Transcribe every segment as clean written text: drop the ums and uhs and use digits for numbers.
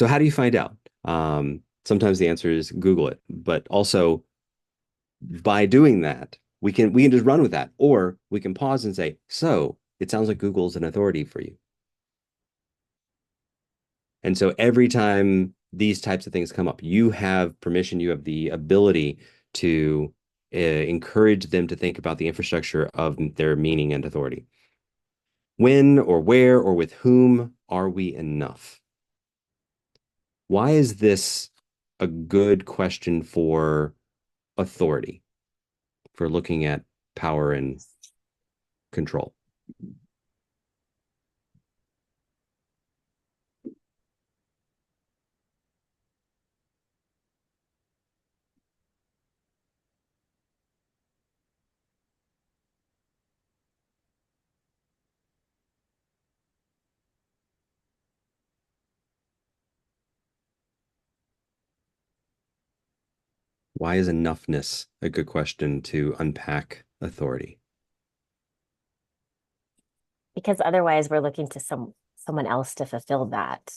So how do you find out? Sometimes the answer is Google it, but also by doing that, we can just run with that, or we can pause and say, so it sounds like Google's an authority for you. And so every time these types of things come up, you have permission, you have the ability to encourage them to think about the infrastructure of their meaning and authority. When or where or with whom are we enough? Why is this a good question for authority, for looking at power and control? Why is enoughness a good question to unpack authority? Because otherwise we're looking to someone else to fulfill that,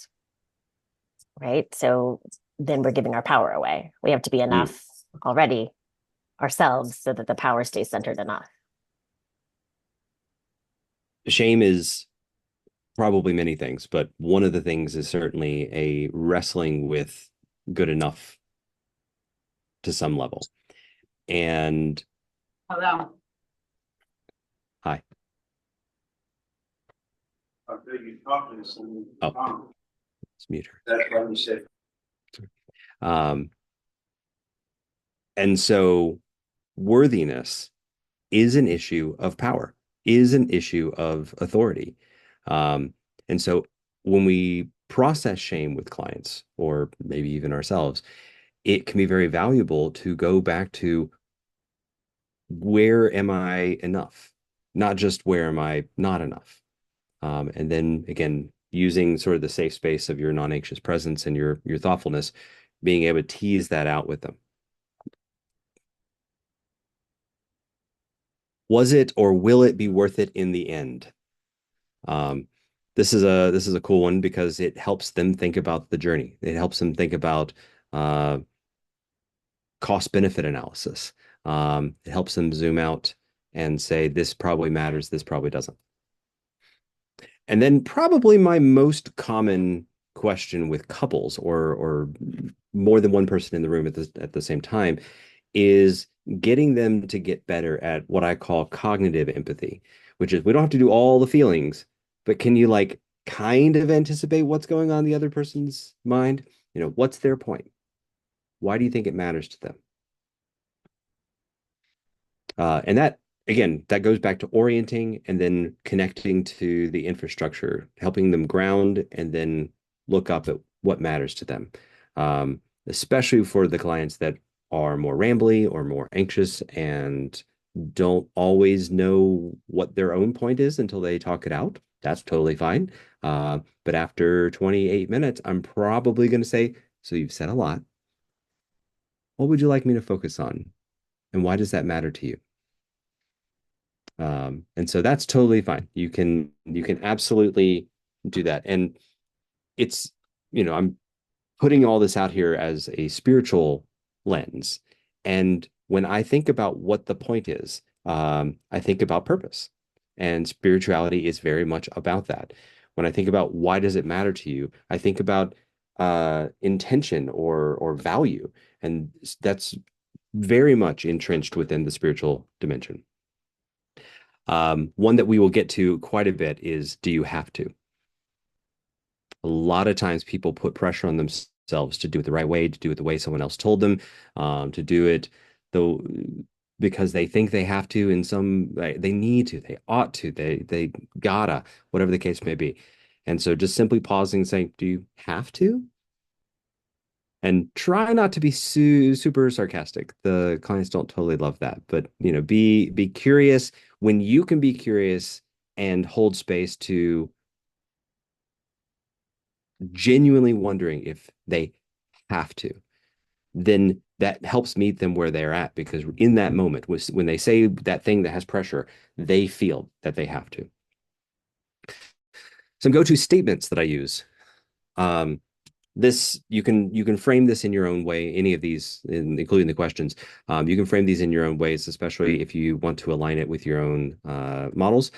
right? So then we're giving our power away. We have to be Mm. enough already ourselves so that the power stays centered enough. Shame is probably many things, but one of the things is certainly a wrestling with good enough to some level. And Hello. hi. I think you're talking to someone. Oh, let's mute her. That's what you said. Um, and so worthiness is an issue of power, is an issue of authority. Um, and so when we process shame with clients, or maybe even ourselves, it can be very valuable to go back to where am I enough? Not just where am I not enough? And then again, using sort of the safe space of your non-anxious presence and your thoughtfulness, being able to tease that out with them. Was it or will it be worth it in the end? Um, this is a cool one because it helps them think about the journey. It helps them think about uh, cost benefit analysis. It helps them zoom out and say, this probably matters, this probably doesn't. And then probably my most common question with couples or more than one person in the room at the same time is getting them to get better at what I call cognitive empathy, which is we don't have to do all the feelings, but can you like kind of anticipate what's going on in the other person's mind? What's their point? Why do you think it matters to them? And that, again, that goes back to orienting and then connecting to the infrastructure, helping them ground and then look up at what matters to them. Especially for the clients that are more rambly or more anxious and don't always know what their own point is until they talk it out. That's totally fine. But after 28 minutes, I'm probably going to say, so you've said a lot. What would you like me to focus on? And why does that matter to you? And so that's totally fine. You can absolutely do that. And it's, I'm putting all this out here as a spiritual lens. And when I think about what the point is, I think about purpose. And spirituality is very much about that. When I think about why does it matter to you, I think about intention or value. And that's very much entrenched within the spiritual dimension. One that we will get to quite a bit is, do you have to? A lot of times people put pressure on themselves to do it the right way, to do it the way someone else told them, to do it though because they think they have to in they need to, they ought to, they gotta, whatever the case may be. And so just simply pausing and saying, do you have to? And try not to be super sarcastic. The clients don't totally love that, but be curious when you can be curious and hold space to genuinely wondering if they have to. Then that helps meet them where they're at because in that moment, when they say that thing that has pressure, they feel that they have to. Some go-to statements that I use. Um, this you can frame this in your own way. Any of these, including the questions, you can frame these in your own ways, especially if you want to align it with your own models.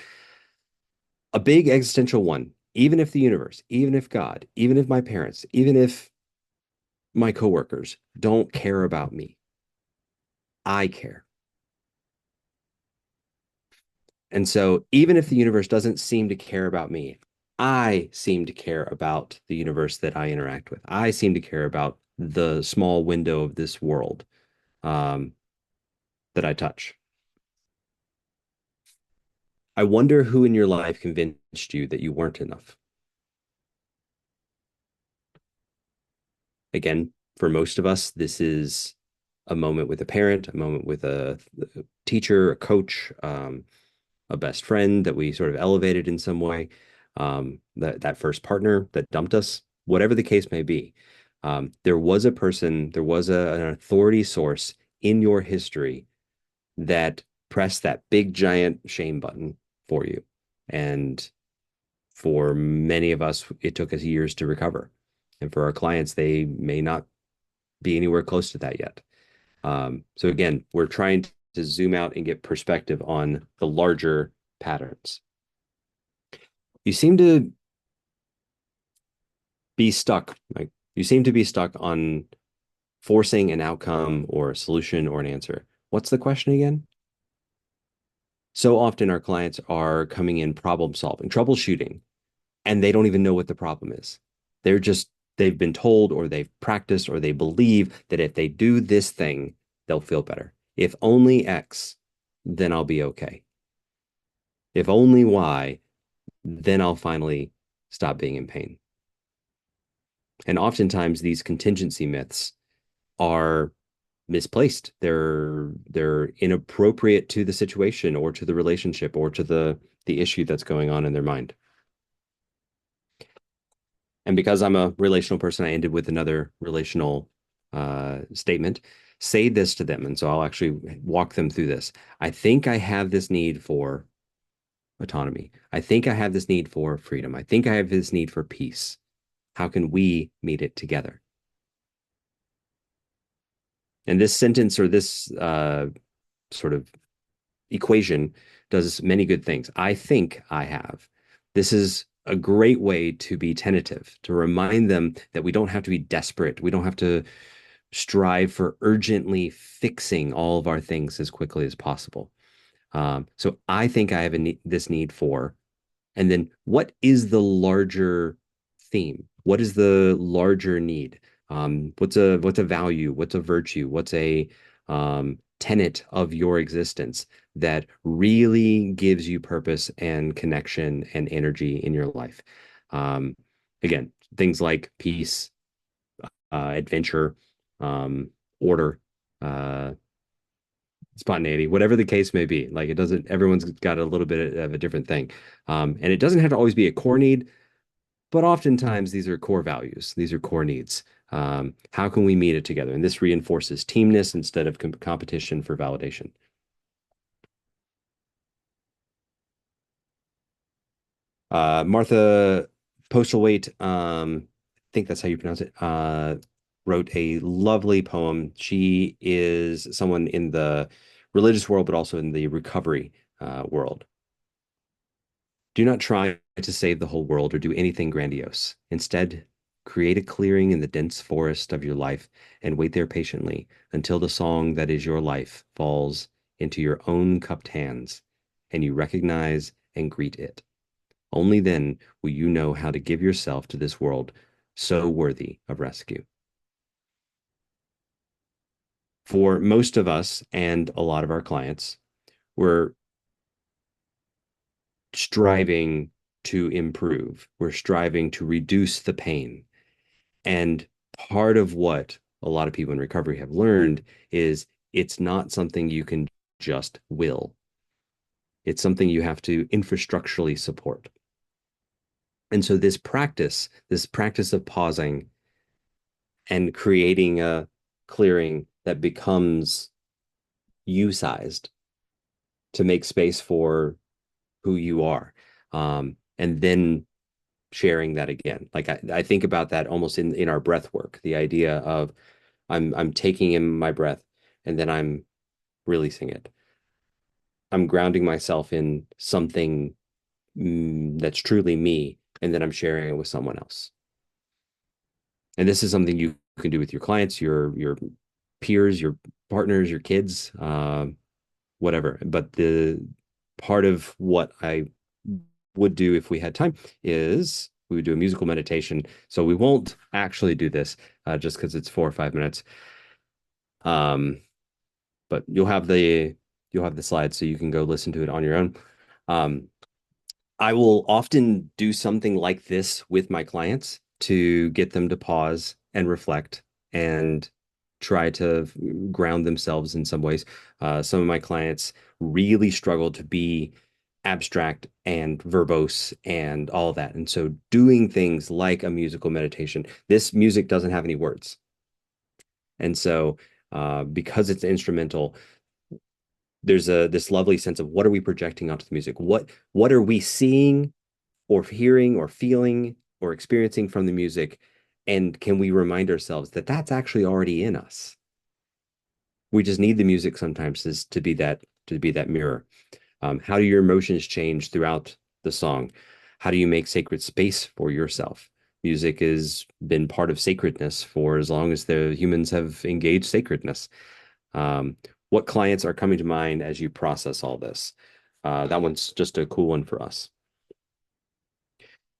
A big existential one. Even if the universe, even if God, even if my parents, even if my coworkers don't care about me, I care. And so, even if the universe doesn't seem to care about me, I seem to care about the universe that I interact with. I seem to care about the small window of this world um, that I touch. I wonder who in your life convinced you that you weren't enough. Again, for most of us, this is a moment with a parent, a moment with a teacher, a coach, a best friend that we sort of elevated in some way, that first partner that dumped us, whatever the case may be. There was a person, there was an authority source in your history that pressed that big giant shame button for you. And for many of us, it took us years to recover. And for our clients, they may not be anywhere close to that yet. So again, we're trying to zoom out and get perspective on the larger patterns. You seem to be stuck, like you seem to be stuck on forcing an outcome or a solution or an answer. What's the question again? So often our clients are coming in problem solving, troubleshooting, and they don't even know what the problem is. They're just, they've been told or they've practiced or they believe that if they do this thing, they'll feel better. If only X, then I'll be okay. If only Y, then I'll finally stop being in pain. And oftentimes these contingency myths are misplaced. They're inappropriate to the situation or to the relationship or to the issue that's going on in their mind. And because I'm a relational person, I ended with another relational statement. Say this to them. And so I'll actually walk them through this. I think I have this need for autonomy. I think I have this need for freedom. I think I have this need for peace. How can we meet it together? And this sentence or this sort of equation does many good things. I think I have. This is a great way to be tentative, to remind them that we don't have to be desperate. We don't have to strive for urgently fixing all of our things as quickly as possible. So I think I have this need for, and then what is the larger theme? What is the larger need? What's a value? What's a virtue? What's a tenet of your existence that really gives you purpose and connection and energy in your life? Um, Again, things like peace, adventure, order, uh, spontaneity, whatever the case may be. Like it doesn't, everyone's got a little bit of a different thing. And it doesn't have to always be a core need, but oftentimes these are core values. These are core needs. How can we meet it together? And this reinforces teamness instead of competition for validation. Martha Postlethwaite, I think that's how you pronounce it, wrote a lovely poem. She is someone in the religious world, but also in the recovery world. Do not try to save the whole world or do anything grandiose. Instead, create a clearing in the dense forest of your life and wait there patiently until the song that is your life falls into your own cupped hands and you recognize and greet it. Only then will you know how to give yourself to this world so worthy of rescue. For most of us and a lot of our clients, we're striving to improve. We're striving to reduce the pain. And part of what a lot of people in recovery have learned is it's not something you can just will. It's something you have to infrastructurally support. And so this practice of pausing and creating a clearing that becomes you sized to make space for who you are. And then sharing that again. Like I think about that almost in our breath work, the idea of I'm taking in my breath and then I'm releasing it. I'm grounding myself in something that's truly me, and then I'm sharing it with someone else. And this is something you can do with your clients, your peers, your partners, your kids, whatever. But the part of what I would do if we had time is we would do a musical meditation. So we won't actually do this just because it's 4 or 5 minutes. Um, but you'll have the slides so you can go listen to it on your own. Um, I will often do something like this with my clients to get them to pause and reflect and try to ground themselves in some ways. Some of my clients really struggle to be abstract and verbose and all of that. And so doing things like a musical meditation, this music doesn't have any words. And so because it's instrumental, there's this lovely sense of what are we projecting onto the music? What are we seeing or hearing or feeling or experiencing from the music? And can we remind ourselves that that's actually already in us? We just need the music sometimes to be that mirror. How do your emotions change throughout the song? How do you make sacred space for yourself? Music has been part of sacredness for as long as the humans have engaged sacredness. What clients are coming to mind as you process all this? That one's just a cool one for us.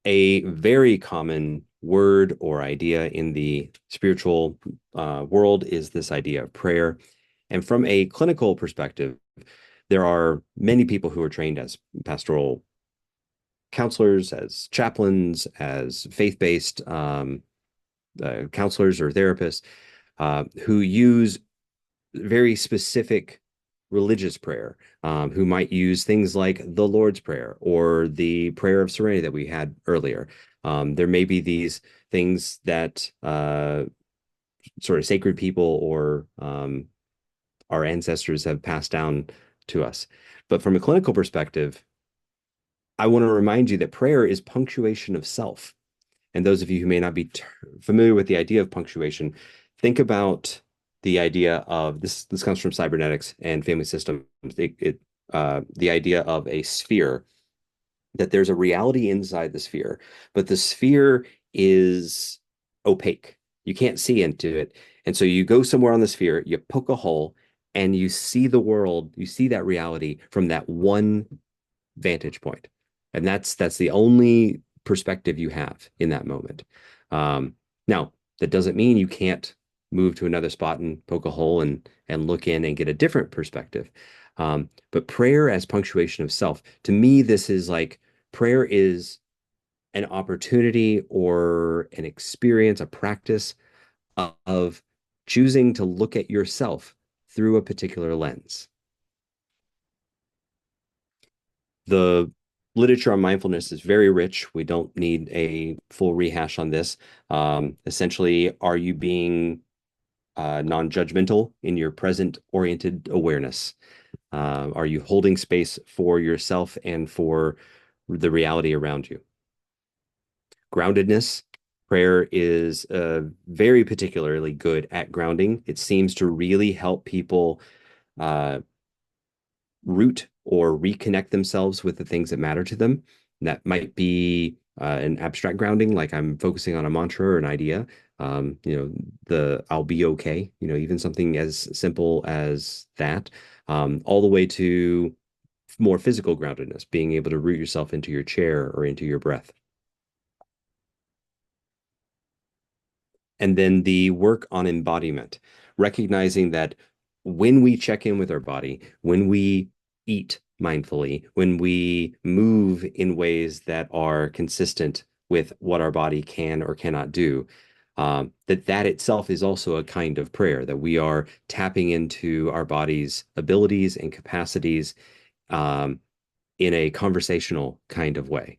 A very common word or idea in the spiritual world is this idea of prayer. And from a clinical perspective, there are many people who are trained as pastoral counselors, as chaplains, as faith-based counselors or therapists who use very specific religious prayer, who might use things like the Lord's Prayer or the prayer of serenity that we had earlier. There may be these things that sort of sacred people or our ancestors have passed down to us. But from a clinical perspective, I want to remind you that prayer is punctuation of self. And those of you who may not be familiar with the idea of punctuation, think about the idea of this. This comes from cybernetics and family systems. The idea of a sphere, that there's a reality inside the sphere, but the sphere is opaque. You can't see into it. And so you go somewhere on the sphere, you poke a hole, and you see the world, you see that reality from that one vantage point. And that's the only perspective you have in that moment. Now, that doesn't mean you can't move to another spot and poke a hole and look in and get a different perspective. But prayer as punctuation of self, to me, this is like prayer is an opportunity or an experience, a practice of choosing to look at yourself through a particular lens. The literature on mindfulness is very rich. We don't need a full rehash on this. Essentially, are you being non-judgmental in your present-oriented awareness? Are you holding space for yourself and for the reality around you? Groundedness. Prayer is very particularly good at grounding. It seems to really help people uh, root or reconnect themselves with the things that matter to them. And that might be an abstract grounding, like I'm focusing on a mantra or an idea. The I'll be okay, even something as simple as that, all the way to more physical groundedness, being able to root yourself into your chair or into your breath. And then the work on embodiment, recognizing that when we check in with our body, when we eat mindfully, when we move in ways that are consistent with what our body can or cannot do, that itself is also a kind of prayer, that we are tapping into our body's abilities and capacities in a conversational kind of way.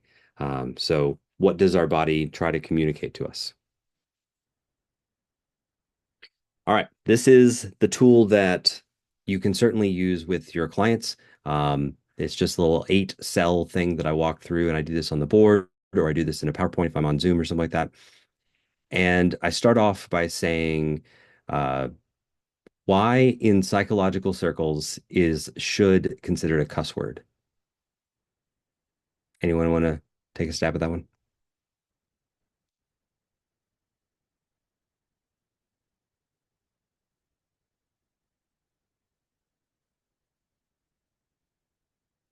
So what does our body try to communicate to us? All right, this is the tool that you can certainly use with your clients. It's just a little 8-cell thing that I walk through, and I do this on the board. or I do this in a PowerPoint if I'm on Zoom or something like that. And I start off by saying, uh, why in psychological circles is should considered a cuss word? Anyone want to take a stab at that one?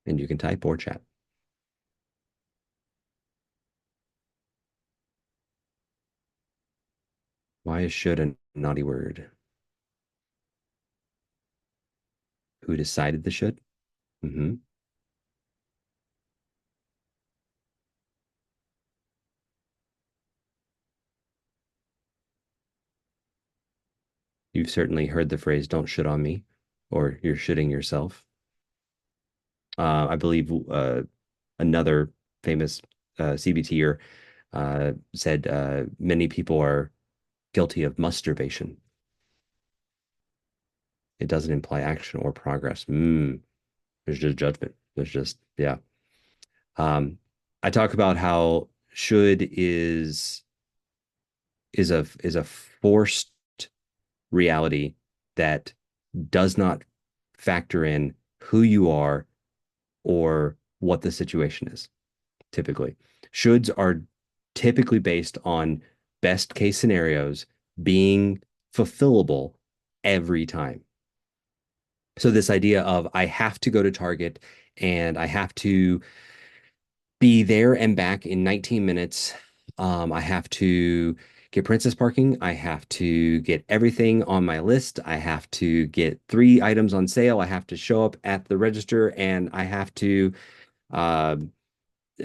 And you can type or chat. Why is should a naughty word? Who decided the should? Mm-hmm. You've certainly heard the phrase "don't shit on me," or "you're shitting yourself." I believe another famous CBTer said many people are guilty of masturbation. It doesn't imply action or progress. There's just judgment. There's just, yeah. Um, I talk about how should is a forced reality that does not factor in who you are or what the situation is. Typically, shoulds are typically based on best case scenarios being fulfillable every time. So this idea of I have to go to Target and I have to be there and back in 19 minutes. I have to get princess parking. I have to get everything on my list. I have to get 3 items on sale. I have to show up at the register and I have to uh,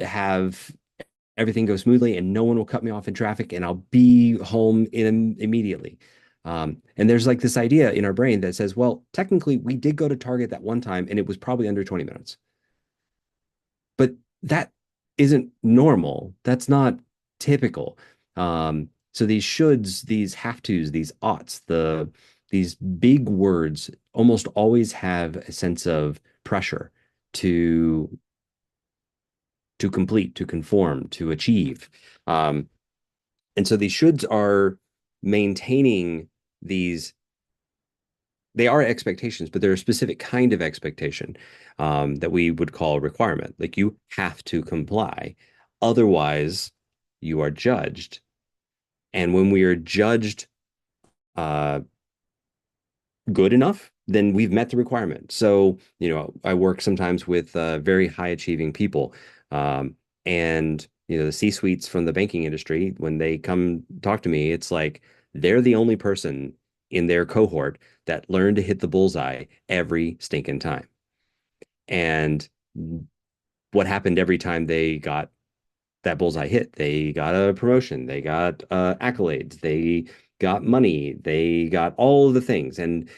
have everything go smoothly and no one will cut me off in traffic and I'll be home immediately. And there's like this idea in our brain that says, well, technically we did go to Target that one time and it was probably under 20 minutes. But that isn't normal. That's not typical. So these shoulds, these have tos, these oughts, these big words almost always have a sense of pressure to complete, to conform, to achieve. Um, and so these shoulds are maintaining these, they are expectations, but they're a specific kind of expectation that we would call requirement. Like you have to comply. Otherwise, you are judged. And when we are judged uh, good enough, then we've met the requirement. So, I work sometimes with very high achieving people. Um, and, the C-suites from the banking industry, when they come talk to me, it's like they're the only person in their cohort that learned to hit the bullseye every stinking time. And what happened every time they got that bullseye hit? They got a promotion, they got accolades, they got money, they got all of the things. And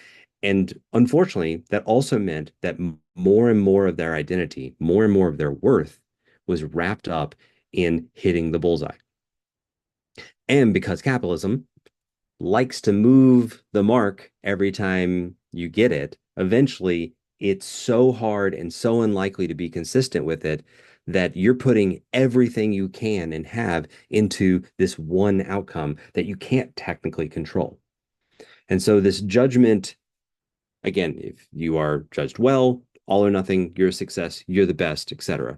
unfortunately, that also meant that more and more of their identity, more and more of their worth was wrapped up in hitting the bullseye. And because capitalism likes to move the mark every time you get it, eventually it's so hard and so unlikely to be consistent with it that you're putting everything you can and have into this one outcome that you can't technically control. And so this judgment, again, if you are judged well, all or nothing, you're a success, you're the best, etc.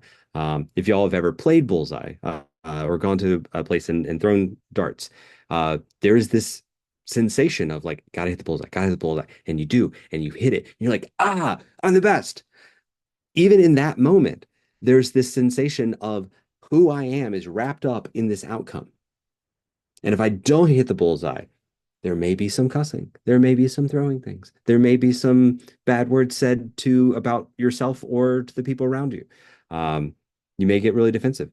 If y'all have ever played Bullseye or gone to a place and thrown darts, there's this sensation of like, gotta hit the bullseye, gotta hit the bullseye, and you do, and you hit it, and you're like, I'm the best. Even in that moment, there's this sensation of who I am is wrapped up in this outcome. And if I don't hit the bullseye, there may be some cussing. There may be some throwing things. There may be some bad words said to about yourself or to the people around you. Um, you may get really defensive.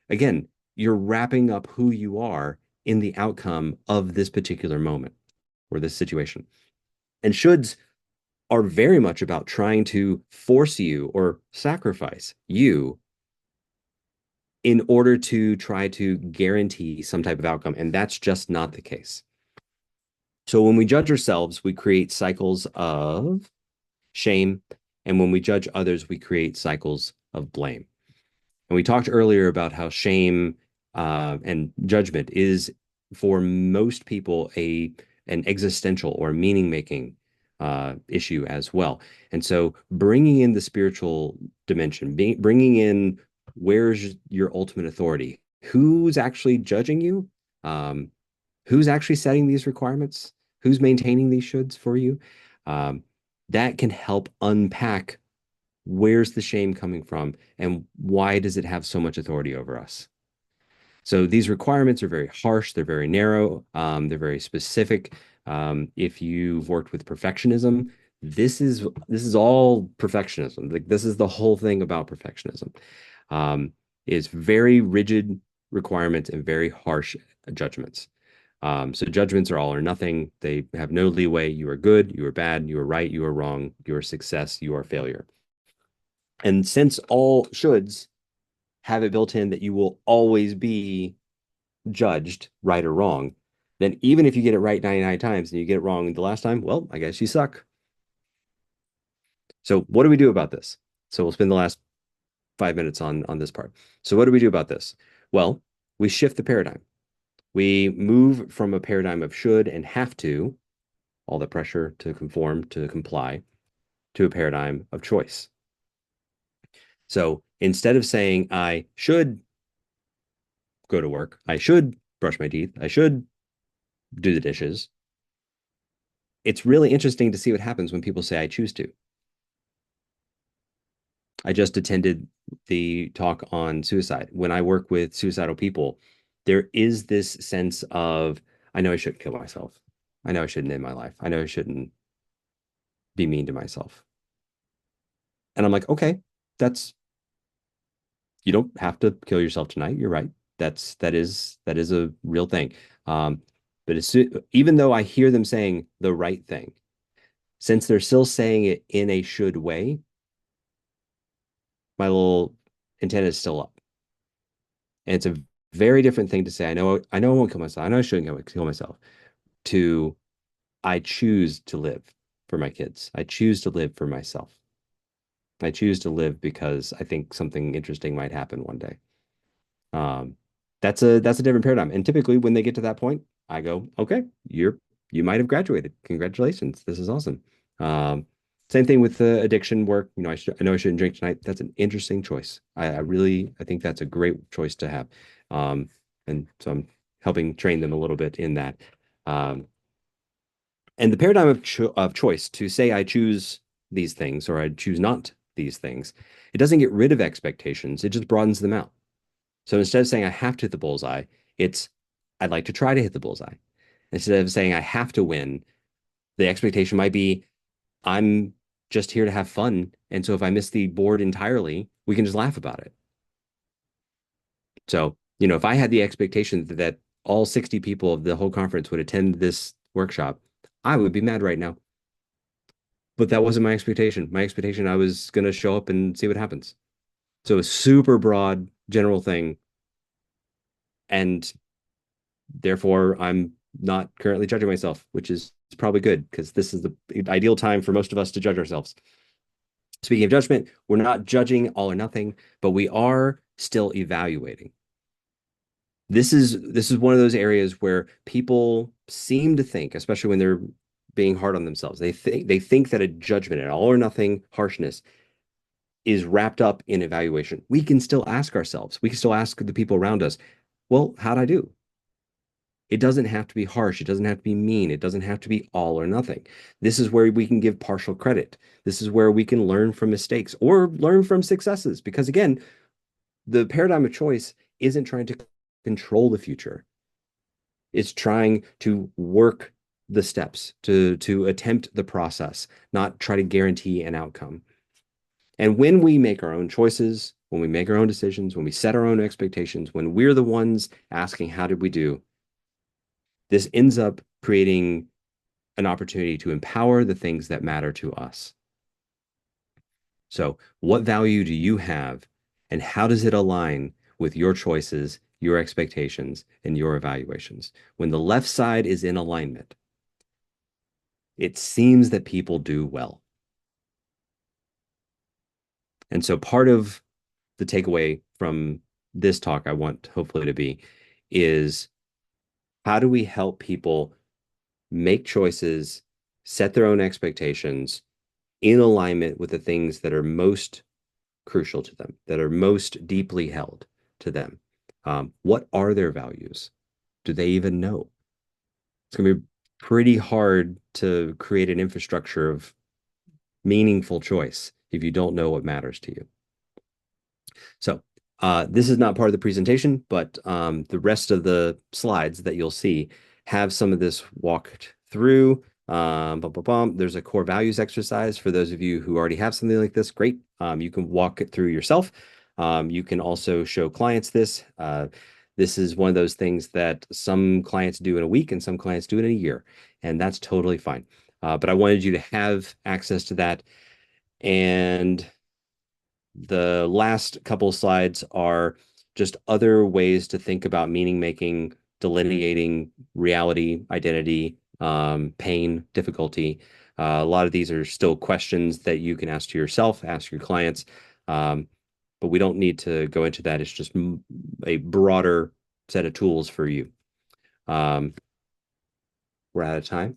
Again, you're wrapping up who you are in the outcome of this particular moment or this situation. And shoulds are very much about trying to force you or sacrifice you in order to try to guarantee some type of outcome. And that's just not the case. So when we judge ourselves, we create cycles of shame. And when we judge others, we create cycles of blame. And we talked earlier about how shame and judgment is for most people an existential or meaning making issue as well. And so bringing in the spiritual dimension, bringing in where's your ultimate authority? Who's actually judging you? Um, who's actually setting these requirements? Who's maintaining these shoulds for you? Um, that can help unpack where's the shame coming from and why does it have so much authority over us? So these requirements are very harsh, they're very narrow, they're very specific. If you've worked with perfectionism, this is all perfectionism. Like this is the whole thing about perfectionism. Um, is very rigid requirements and very harsh judgments. So judgments are all or nothing. They have no leeway. You are good, you are bad, you are right, you are wrong, you are success, you are failure. And since all shoulds have it built in that you will always be judged right or wrong, then even if you get it right 99 times and you get it wrong the last time, well, I guess you suck. So what do we do about this? So we'll spend the last 5 minutes on this part. So what do we do about this? Well, we shift the paradigm. We move from a paradigm of should and have to, all the pressure to conform, to comply, to a paradigm of choice. So instead of saying I should go to work, I should brush my teeth, I should do the dishes, it's really interesting to see what happens when people say I choose to. I just attended the talk on suicide. When I work with suicidal people, there is this sense of, I know I shouldn't kill myself. I know I shouldn't end my life. I know I shouldn't be mean to myself. And I'm like, okay, that's, you don't have to kill yourself tonight. You're right. That is a real thing. Um, but even though I hear them saying the right thing, since they're still saying it in a should way, my little antenna is still up. And it's a very different thing to say, I know I won't kill myself. I know I shouldn't kill myself. To I choose to live for my kids. I choose to live for myself. I choose to live because I think something interesting might happen one day. Um, that's a different paradigm. And typically when they get to that point, I go, okay, you might have graduated. Congratulations. This is awesome. Um, Same thing with the addiction work. I know I shouldn't drink tonight. That's an interesting choice. I think that's a great choice to have. Um, and so I'm helping train them a little bit in that. Um, and the paradigm of choice to say I choose these things or I choose not these things, it doesn't get rid of expectations. It just broadens them out. So instead of saying I have to hit the bullseye, it's I'd like to try to hit the bullseye. Instead of saying I have to win, the expectation might be I'm just here to have fun. And so if I miss the board entirely, we can just laugh about it. So, if I had the expectation that all 60 people of the whole conference would attend this workshop, I would be mad right now. But that wasn't my expectation. My expectation, I was going to show up and see what happens. So a super broad general thing. And therefore, I'm not currently judging myself, which is probably good because this is the ideal time for most of us to judge ourselves. Speaking of judgment, we're not judging all or nothing, but we are still evaluating. This is one of those areas where people seem to think, especially when they're being hard on themselves, they think that a judgment, an all or nothing harshness, is wrapped up in evaluation. We can still ask ourselves, we can still ask the people around us, well, how'd I do? It doesn't have to be harsh. It doesn't have to be mean. It doesn't have to be all or nothing. This is where we can give partial credit. This is where we can learn from mistakes or learn from successes. Because again, the paradigm of choice isn't trying to control the future. It's trying to work the steps, to attempt the process, not try to guarantee an outcome. And when we make our own choices, when we make our own decisions, when we set our own expectations, when we're the ones asking, how did we do? This ends up creating an opportunity to empower the things that matter to us. So, what value do you have, and how does it align with your choices, your expectations, and your evaluations? When the left side is in alignment, it seems that people do well. And so, part of the takeaway from this talk I want hopefully to be is how do we help people make choices, set their own expectations in alignment with the things that are most crucial to them, that are most deeply held to them? What are their values? Do they even know? It's going to be pretty hard to create an infrastructure of meaningful choice if you don't know what matters to you. So this is not part of the presentation, but the rest of the slides that you'll see have some of this walked through. There's a core values exercise for those of you who already have something like this. Great. You can walk it through yourself. You can also show clients this. This is one of those things that some clients do in a week and some clients do it in a year, and that's totally fine. But I wanted you to have access to that. And the last couple slides are just other ways to think about meaning making, delineating reality, identity, pain, difficulty. A lot of these are still questions that you can ask to yourself, ask your clients, but we don't need to go into that. It's just a broader set of tools for you. We're out of time.